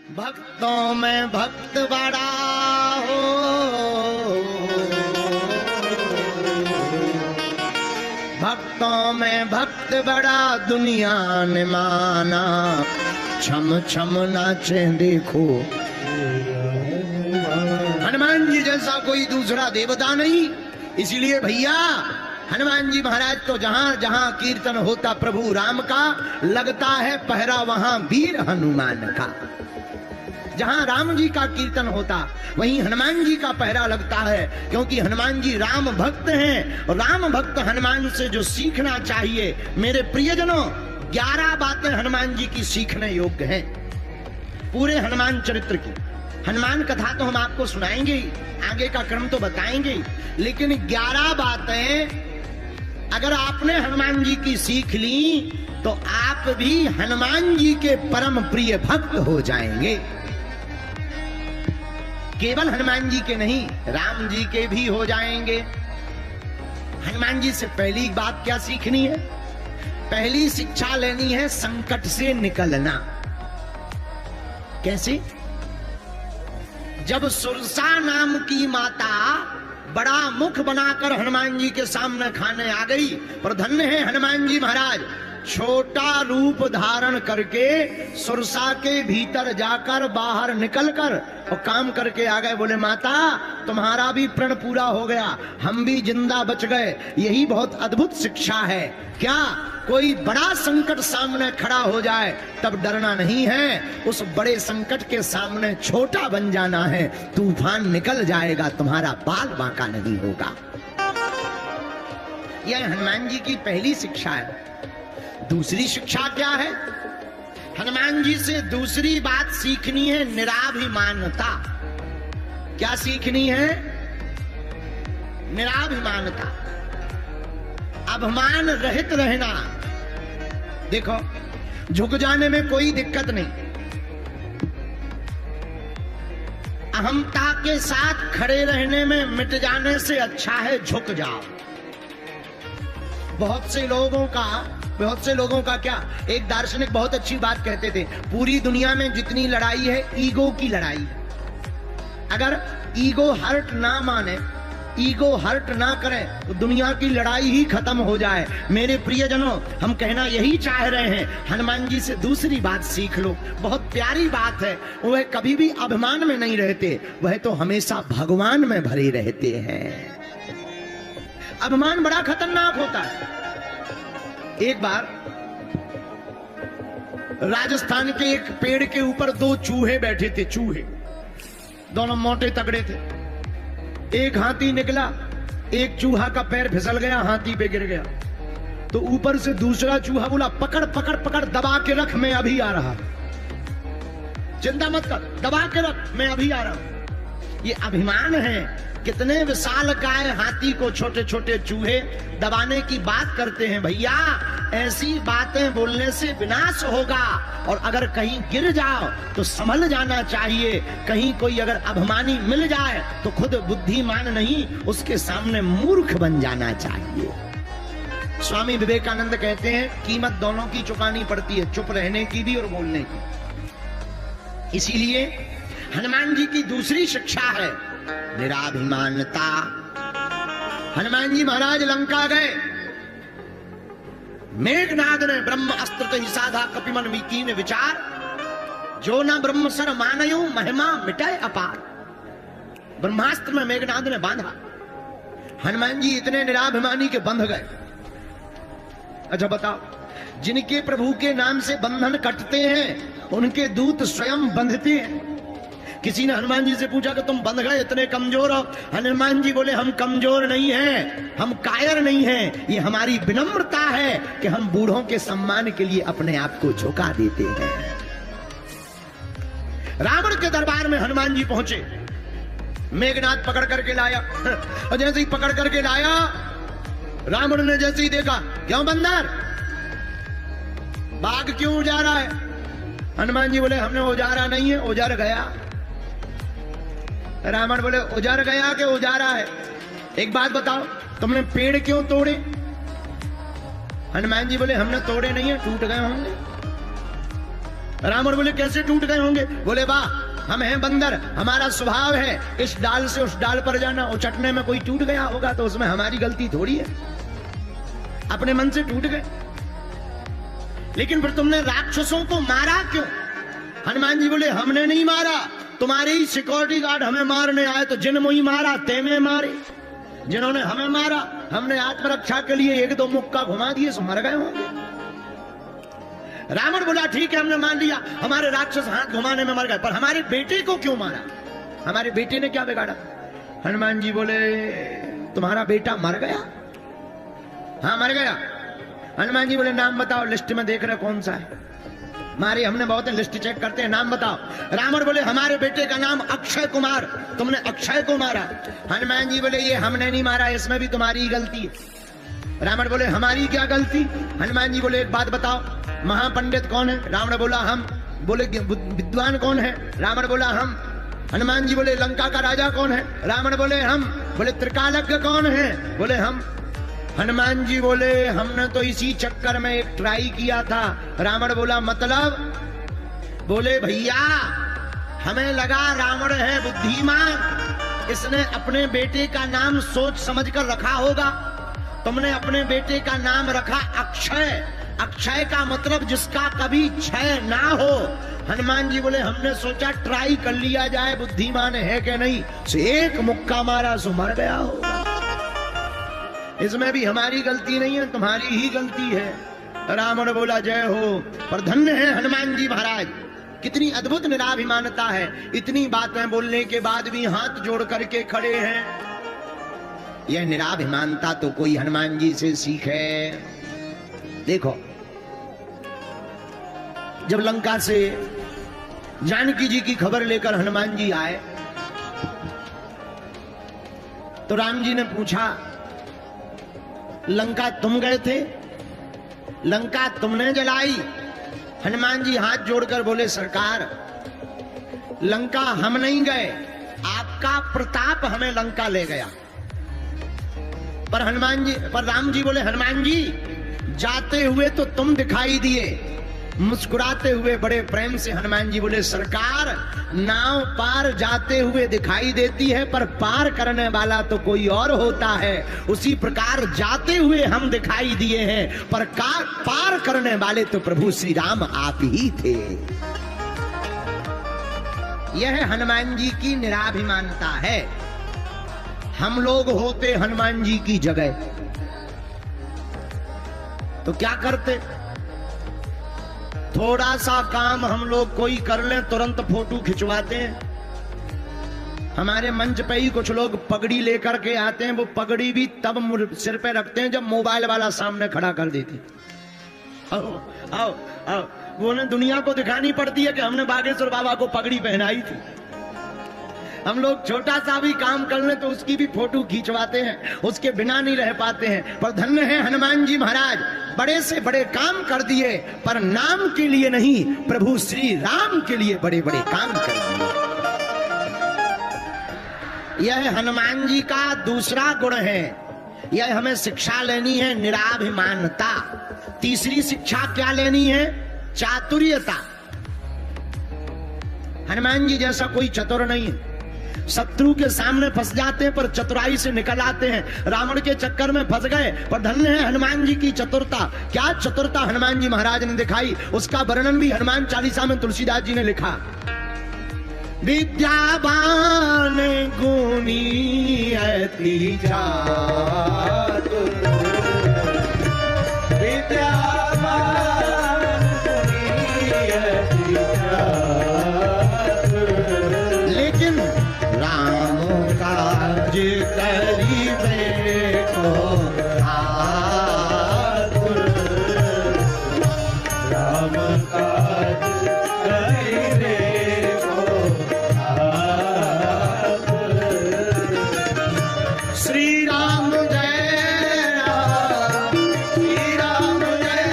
भक्तों में भक्त बड़ा हो, भक्तों में भक्त बड़ा दुनिया ने माना, छम छम नाचे देखो। हनुमान जी जैसा कोई दूसरा देवता नहीं, इसलिए भैया हनुमान जी महाराज तो जहां जहां कीर्तन होता प्रभु राम का, लगता है पहरा वहां वीर हनुमान का। जहां राम जी का कीर्तन होता वहीं हनुमान जी का पहरा लगता है, क्योंकि हनुमान जी राम भक्त हैं। और राम भक्त हनुमान से जो सीखना चाहिए, मेरे प्रियजनों 11 बातें हनुमान जी की सीखने योग्य हैं। पूरे हनुमान चरित्र की हनुमान कथा तो हम आपको सुनाएंगे ही, आगे का क्रम तो बताएंगे ही, लेकिन 11 बातें अगर आपने हनुमान जी की सीख ली तो आप भी हनुमान जी के परम प्रिय भक्त हो जाएंगे। केवल हनुमान जी के नहीं, राम जी के भी हो जाएंगे। हनुमान जी से पहली बात क्या सीखनी है? पहली शिक्षा लेनी है संकट से निकलना। कैसे? जब सुरसा नाम की माता बड़ा मुख बनाकर हनुमान जी के सामने खाने आ गई, पर धन्य है हनुमान जी महाराज, छोटा रूप धारण करके सुरसा के भीतर जाकर बाहर निकलकर और काम करके आ गए। बोले माता तुम्हारा भी प्रण पूरा हो गया, हम भी जिंदा बच गए। यही बहुत अद्भुत शिक्षा है। क्या कोई बड़ा संकट सामने खड़ा हो जाए तब डरना नहीं है, उस बड़े संकट के सामने छोटा बन जाना है। तूफान निकल जाएगा, तुम्हारा बाल बांका नहीं होगा। यह हनुमान जी की पहली शिक्षा है। दूसरी शिक्षा क्या है? हनुमान जी से दूसरी बात सीखनी है निराभिमानता। क्या सीखनी है? निराभिमानता, अभिमान रहित रहना। देखो झुक जाने में कोई दिक्कत नहीं, अहंता के साथ खड़े रहने में मिट जाने से अच्छा है झुक जाओ। बहुत से लोगों का क्या, एक दार्शनिक बहुत अच्छी बात कहते थे, पूरी दुनिया में जितनी लड़ाई है ईगो की लड़ाई। अगर ईगो हर्ट ना माने, ईगो हर्ट ना करे तो दुनिया की लड़ाई ही खत्म हो जाए। मेरे प्रियजनों, हम कहना यही चाह रहे हैं, हनुमान जी से दूसरी बात सीख लो। बहुत प्यारी बात है। वह कभी भी अभिमान में नहीं रहते, वह तो हमेशा भगवान में भरे रहते हैं। अभिमान बड़ा खतरनाक होता है। एक बार राजस्थान के एक पेड़ के ऊपर 2 चूहे बैठे थे। चूहे दोनों मोटे तगड़े थे। एक हाथी निकला, एक चूहा का पैर फिसल गया, हाथी पे गिर गया। तो ऊपर से दूसरा चूहा बोला पकड़ पकड़ पकड़, दबा के रख, मैं अभी आ रहा। चिंता मत कर, दबा के रख, मैं अभी आ रहा। ये अभिमान है। कितने विशालकाय हाथी को छोटे छोटे चूहे दबाने की बात करते हैं। भैया ऐसी बातें बोलने से विनाश होगा, और अगर कहीं गिर जाओ तो संभल जाना चाहिए। कहीं कोई अगर अभिमानी मिल जाए तो खुद बुद्धिमान नहीं, उसके सामने मूर्ख बन जाना चाहिए। स्वामी विवेकानंद कहते हैं कीमत दोनों की चुकानी पड़ती है, चुप रहने की भी और बोलने की। इसीलिए हनुमान जी की दूसरी शिक्षा है निराभिमानता। हनुमान जी महाराज लंका गए, मेघनाद ने ब्रह्म अस्त्र ही साधा कपिमन कीन विचार, जो न ब्रह्म सर मानयो महिमा मिटाए अपार। ब्रह्मास्त्र में मेघनाद ने बांधा। हनुमान जी इतने निराभिमानी के बंध गए। अच्छा बताओ, जिनके प्रभु के नाम से बंधन कटते हैं उनके दूत स्वयं बंधते हैं। किसी ने हनुमान जी से पूछा कि तुम बंध गए, इतने कमजोर हो? हनुमान जी बोले हम कमजोर नहीं हैं, हम कायर नहीं हैं, ये हमारी विनम्रता है कि हम बूढ़ों के सम्मान के लिए अपने आप को झुका देते हैं। रावण के दरबार में हनुमान जी पहुंचे, मेघनाद पकड़ करके लाया। और जैसे ही पकड़ करके लाया, रावण ने जैसे ही देखा, क्यों बंदर, बाघ क्यों उजारा है? हनुमान जी बोले हमने उजारा नहीं है, उजार गया। रावण बोले उजार गया कि उजारा है? एक बात बताओ, तुमने पेड़ क्यों तोड़े? हनुमान जी बोले हमने तोड़े नहीं है, टूट गए होंगे। रावण बोले कैसे टूट गए होंगे? बोले वाह, हम हैं बंदर, हमारा स्वभाव है इस डाल से उस डाल पर जाना, उचटने में कोई टूट गया होगा तो उसमें हमारी गलती थोड़ी है, अपने मन से टूट गए। लेकिन फिर तुमने राक्षसों को मारा क्यों? हनुमान जी बोले हमने नहीं मारा, तुम्हारे ही सिक्योरिटी गार्ड हमें मारने आए, तो जिन मुई मारा ते में मारे, जिन्होंने हमें मारा हमने आत्मरक्षा के लिए एक दो मुक्का घुमा दिए सो मर गए होंगे। रावण बोला ठीक है हमने मान लिया, हमारे राक्षस हाथ घुमाने में मर गए, पर हमारे बेटे को क्यों मारा? हमारे बेटे ने क्या बिगाड़ा? हनुमान जी बोले तुम्हारा बेटा मर गया? हाँ मर गया। हनुमान जी बोले नाम बताओ, लिस्ट में देख रहे कौन सा है? मारे हमने बहुत लिस्ट चेक करते हैं, नाम बताओ। रावण बोले हमारे बेटे का नाम अक्षय कुमार, तुमने अक्षय को मारा। हनुमान जी बोले ये हमने नहीं मारा, इसमें भी तुम्हारी गलती है। रावण बोले हमारी क्या गलती? हनुमान जी बोले एक बात बताओ, महापंडित कौन है? रावण बोला हम। बोले विद्वान कौन है? रावण बोला हम। हनुमान जी बोले लंका का राजा कौन है? रावण बोले हम। बोले त्रिकालज्ञ कौन है? बोले हम। हनुमान जी बोले हमने तो इसी चक्कर में एक ट्राई किया था। रावण बोला मतलब? बोले भैया हमें लगा रावण है बुद्धिमान, इसने अपने बेटे का नाम सोच समझकर रखा होगा, तुमने अपने बेटे का नाम रखा अक्षय। अक्षय का मतलब जिसका कभी क्षय ना हो। हनुमान जी बोले हमने सोचा ट्राई कर लिया जाए बुद्धिमान है कि नहीं, सो एक मुक्का मारा सो मर गया होगा। इसमें भी हमारी गलती नहीं है, तुम्हारी ही गलती है। रावण बोला जय हो। पर धन्य है हनुमान जी महाराज, कितनी अद्भुत निराभिमानता है, इतनी बातें बोलने के बाद भी हाथ जोड़ करके खड़े हैं। यह निराभिमानता तो कोई हनुमान जी से सीखे। देखो जब लंका से जानकी जी की खबर लेकर हनुमान जी आए तो राम जी ने पूछा लंका तुम गए थे? लंका तुमने जलाई? हनुमान जी हाथ जोड़कर बोले सरकार लंका हम नहीं गए, आपका प्रताप हमें लंका ले गया। पर राम जी बोले हनुमान जी जाते हुए तो तुम दिखाई दिए। मुस्कुराते हुए बड़े प्रेम से हनुमान जी बोले सरकार नाव पार जाते हुए दिखाई देती है, पर पार करने वाला तो कोई और होता है। उसी प्रकार जाते हुए हम दिखाई दिए हैं, पर पार करने वाले तो प्रभु श्री राम आप ही थे। यह हनुमान जी की निराभिमानता है। हम लोग होते हनुमान जी की जगह तो क्या करते? थोड़ा सा काम हम लोग कोई कर लें तुरंत फोटो खिंचवाते हैं। हमारे मंच पे ही कुछ लोग पगड़ी लेकर के आते हैं, वो पगड़ी भी तब सिर पे रखते हैं जब मोबाइल वाला सामने खड़ा कर देते। आओ आओ आओ, वो ने दुनिया को दिखानी पड़ती है कि हमने बागेश्वर बाबा को पगड़ी पहनाई थी। हम लोग छोटा सा भी काम कर लें तो उसकी भी फोटो खींचवाते हैं, उसके बिना नहीं रह पाते हैं। पर धन्य है हनुमान जी महाराज, बड़े से बड़े काम कर दिए, पर नाम के लिए नहीं, प्रभु श्री राम के लिए बड़े बड़े काम कर दिए। यह हनुमान जी का दूसरा गुण है। यह हमें शिक्षा लेनी है, निराभिमानता। तीसरी शिक्षा क्या लेनी है? चातुर्यता। हनुमान जी जैसा कोई चतुर नहीं है। शत्रु के सामने फंस जाते हैं पर चतुराई से निकल आते हैं। रावण के चक्कर में फंस गए, पर धन्य है हनुमान जी की चतुरता। क्या चतुरता हनुमान जी महाराज ने दिखाई, उसका वर्णन भी हनुमान चालीसा में तुलसीदास जी ने लिखा। विद्यावान गुणी अति चातुर, विद्यावान गुणी अति चातुर, लेकिन राम काज करिबे को आतुर, राम काज करिबे को आतुर। श्री राम जय राम, श्री राम जय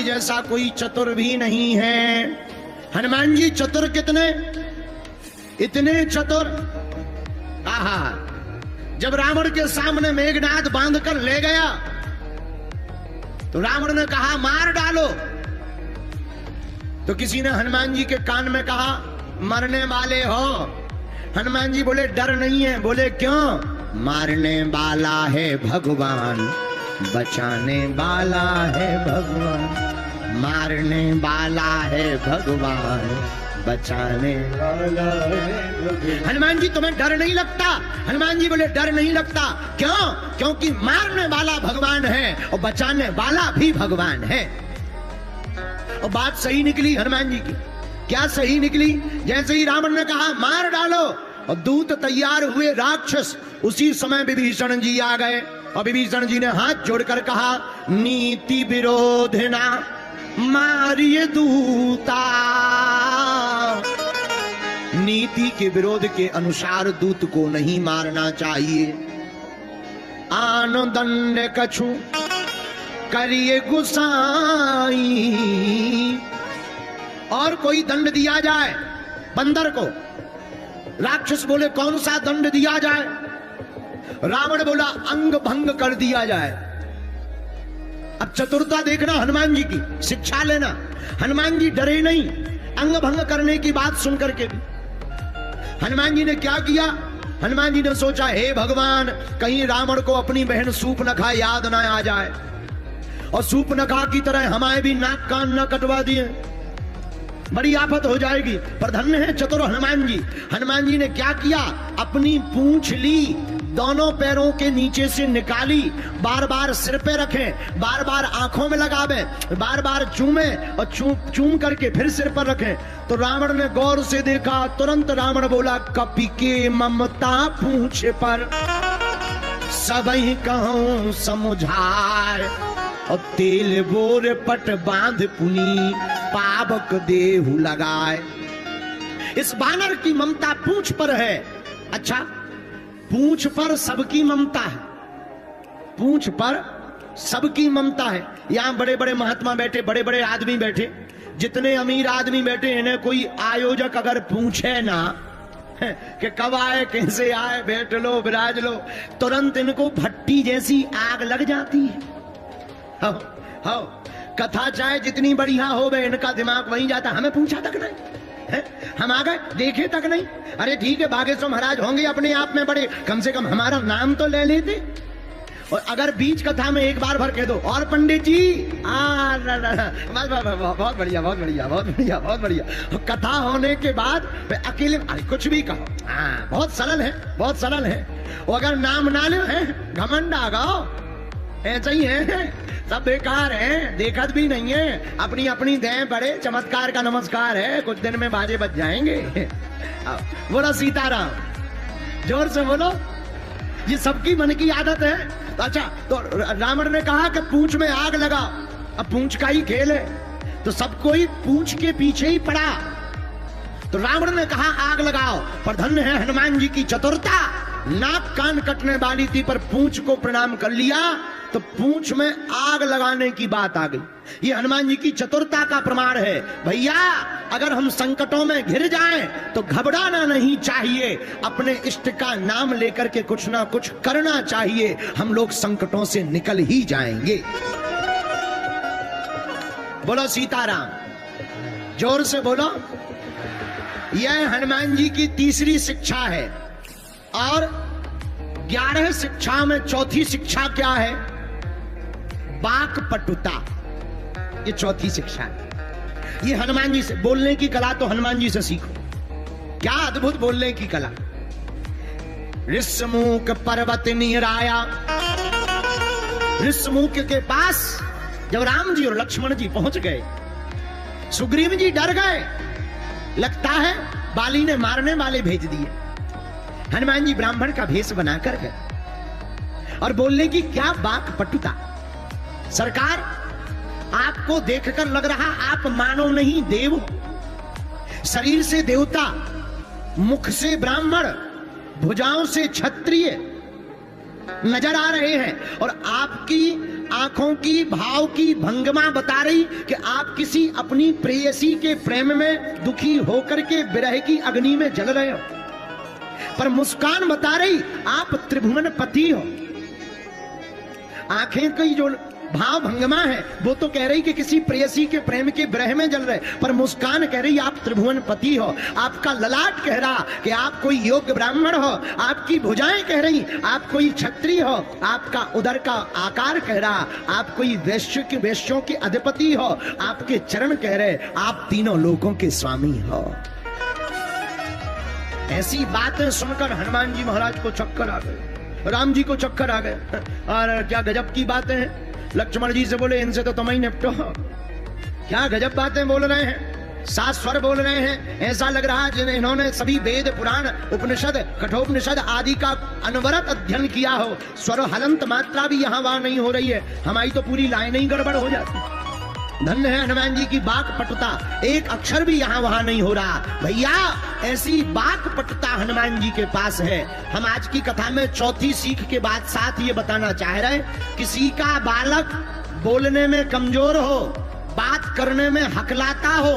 जैसा कोई चतुर भी नहीं है। हनुमान जी चतुर कितने, इतने चतुर। आहा, जब रावण के सामने मेघनाद बांधकर ले गया तो रावण ने कहा मार डालो, तो किसी ने हनुमान जी के कान में कहा मरने वाले हो। हनुमान जी बोले डर नहीं है। बोले क्यों? मारने वाला है भगवान, बचाने वाला है भगवान। मारने वाला है भगवान, बचाने वाला है। हनुमान जी तुम्हें डर नहीं लगता? हनुमान जी बोले डर नहीं लगता। क्यों? क्योंकि मारने वाला भगवान है और बचाने वाला भी भगवान है। और बात सही निकली हनुमान जी की। क्या सही निकली? जैसे ही रावण ने कहा मार डालो और दूत तैयार हुए राक्षस, उसी समय विभीषण जी आ गए और विभीषण जी ने हाथ जोड़कर कहा नीति विरोधिना मारिए दूता। नीति के विरोध के अनुसार दूत को नहीं मारना चाहिए। आन दंड कछु करिए गुसाई। और कोई दंड दिया जाए बंदर को। राक्षस बोले कौन सा दंड दिया जाए? रावण बोला अंग भंग कर दिया जाए। अब चतुरता देखना हनुमान जी की, शिक्षा लेना। हनुमान जी डरे नहीं अंग भंग करने की बात सुनकर के भी। हनुमान जी ने क्या किया? हनुमान जी ने सोचा हे भगवान, कहीं रावण को अपनी बहन सूर्पनखा याद ना आ जाए और सूर्पनखा की तरह हमारे भी नाक कान न कटवा दिए, बड़ी आफत हो जाएगी। पर धन्य है चतुर हनुमान जी। हनुमान जी ने क्या किया? अपनी पूंछ ली, दोनों पैरों के नीचे से निकाली, बार बार सिर पे रखे, बार बार आंखों में लगावे, बार बार चूमे और चूम करके फिर सिर पर रखे। तो रावण ने गौर से देखा, तुरंत रावण बोला कपि के ममता पूंछ पर सबही कहूं समुझार। और तेल बोर पट बांध पुनी पावक देहु लगाए। इस बानर की ममता पूंछ पर है। अच्छा, पूंछ पर सबकी ममता है, पूंछ पर सबकी ममता है। यहां बड़े बड़े महात्मा बैठे, बड़े बड़े आदमी बैठे, जितने अमीर आदमी बैठे, इन्हें कोई आयोजक अगर पूछे ना कि कब आए, कैसे आए, बैठ लो, विराज लो, तुरंत इनको भट्टी जैसी आग लग जाती है। हाँ, कथा चाहे जितनी बढ़िया हो गए, इनका दिमाग वहीं जाता। हमें पूछा तक नहीं है, हम आ गए, देखे तक नहीं। अरे ठीक है, बागेश्वर महाराज होंगे अपने आप में बड़े, कम से कम हमारा नाम तो ले लेते। और अगर बीच कथा में एक बार भर कह दो और पंडित जी बहुत बढ़िया, बहुत बढ़िया, बहुत बढ़िया, बहुत बढ़िया। कथा होने के बाद अकेले अरे कुछ भी कहो, हाँ बहुत सरल है, बहुत सरल है। और अगर नाम ना ले घमंड आ गाओ, ऐसा ही है, सब बेकार है, देखत भी नहीं है, अपनी अपनी दें बड़े, चमत्कार का नमस्कार है, कुछ दिन में बाजे बज जाएंगे। बोलो सीताराम, जोर से बोलो। ये सबकी मन की आदत है। अच्छा, तो रावण ने कहा कि पूंछ में आग लगा। अब पूंछ का ही खेल है तो सब कोई पूंछ के पीछे ही पड़ा। तो रावण ने कहा आग लगाओ, पर धन्य है हनुमान जी की चतुरता। नाक कान कटने वाली थी पर पूंछ को प्रणाम कर लिया, तो पूंछ में आग लगाने की बात आ गई। ये हनुमान जी की चतुरता का प्रमाण है। भैया, अगर हम संकटों में घिर जाएं तो घबराना नहीं चाहिए, अपने इष्ट का नाम लेकर के कुछ ना कुछ करना चाहिए, हम लोग संकटों से निकल ही जाएंगे। बोलो सीताराम, जोर से बोलो। यह हनुमान जी की तीसरी शिक्षा है। और 11 शिक्षा में चौथी शिक्षा क्या है? वाक पटुता। ये चौथी शिक्षा है। ये हनुमान जी से बोलने की कला तो हनुमान जी से सीखो। क्या अद्भुत बोलने की कला। ऋषमुख पर्वत निराया। ऋषमुख के पास जब राम जी और लक्ष्मण जी पहुंच गए, सुग्रीव जी डर गए, लगता है बाली ने मारने वाले भेज दिए। हनुमान जी ब्राह्मण का भेष बनाकर गए और बोलने की क्या वाक पटुता। सरकार, आपको देखकर लग रहा आप मानव नहीं देव हो। शरीर से देवता, मुख से ब्राह्मण, भुजाओं से क्षत्रिय नजर आ रहे हैं और आपकी आंखों की भाव की भंगिमा बता रही कि आप किसी अपनी प्रेयसी के प्रेम में दुखी होकर के विरह की अग्नि में जल रहे हो, पर मुस्कान बता रही आप त्रिभुवन पति हो। आंखें की जो भाव भंगिमा है वो तो कह रही कि किसी प्रेयसी के प्रेम के विरह में जल रहे, पर मुस्कान कह रही आप त्रिभुवन पति हो। आपका ललाट कह रहा कि आप कोई योग्य ब्राह्मण हो, आपकी भुजाएं कह रही आप कोई क्षत्रिय हो, आपका उदर का आकार कह रहा आप कोई वैश्यों के अधिपति हो, आपके चरण कह रहे आप तीनों लोकों के स्वामी हो। ऐसी बातें सुनकर हनुमान जी महाराज को चक्कर आ गए, राम जी को चक्कर आ गए। और क्या गजब की बातें हैं। लक्ष्मण जी से बोले इनसे तो तुम ही निपटो, क्या गजब बातें बोल रहे हैं, सात स्वर बोल रहे हैं। ऐसा लग रहा है इन्होंने सभी वेद पुराण उपनिषद कठोपनिषद आदि का अनवरत अध्ययन किया हो। स्वर हलंत मात्रा भी यहाँ वहां नहीं हो रही है, हमारी तो पूरी लाइन ही गड़बड़ हो जाती। धन्य है हनुमान जी की बाक पटुता, एक अक्षर भी यहाँ वहां नहीं हो रहा। भैया ऐसी बाक पटुता हनुमान जी के पास है। हम आज की कथा में चौथी सीख के बाद साथ ये बताना चाह रहे हैं, किसी का बालक बोलने में कमजोर हो, बात करने में हकलाता हो,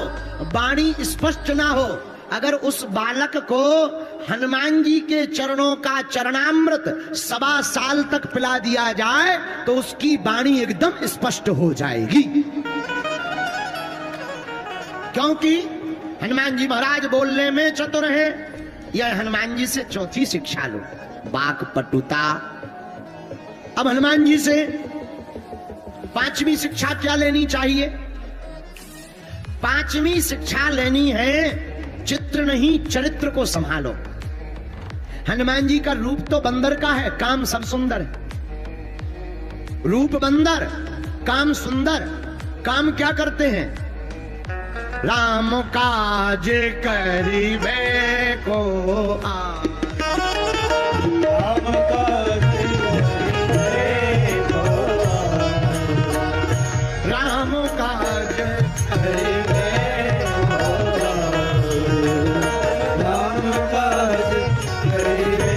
वाणी स्पष्ट ना हो, अगर उस बालक को हनुमान जी के चरणों का चरणामृत 1.25 साल तक पिला दिया जाए तो उसकी वाणी एकदम स्पष्ट हो जाएगी। क्योंकि हनुमान जी महाराज बोलने में चतुर हैं। यह हनुमान जी से चौथी शिक्षा लो, बाक पटुता। अब हनुमान जी से पांचवी शिक्षा क्या लेनी चाहिए? पांचवी शिक्षा लेनी है चित्र नहीं चरित्र को संभालो। हनुमान जी का रूप तो बंदर का है, काम सब सुंदर है। रूप बंदर, काम सुंदर। काम क्या करते हैं? राम काज करिबे को राम काज करिबे को राम काज करिबे राम काज करिबे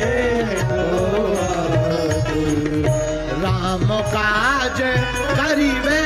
राम काज करिबे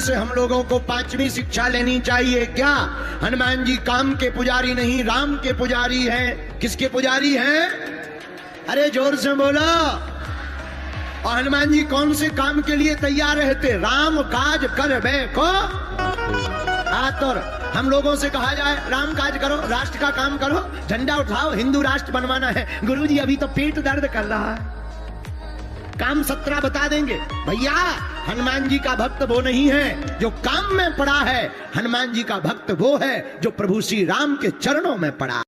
से हम लोगों को पांचवी शिक्षा लेनी चाहिए। क्या? हनुमान जी काम के पुजारी नहीं, राम के पुजारी हैं। किसके पुजारी हैं? अरे जोर से बोलो। और हनुमान जी कौन से काम के लिए तैयार रहते? राम काज करबे को आतुर। हम लोगों से कहा जाए राम काज करो, राष्ट्र का काम करो, झंडा उठाओ, हिंदू राष्ट्र बनवाना है। गुरुजी अभी तो पेट दर्द कर रहा है, काम 17 बता देंगे। भैया हनुमान जी का भक्त वो नहीं है जो काम में पड़ा है, हनुमान जी का भक्त वो है जो प्रभु श्री राम के चरणों में पड़ा।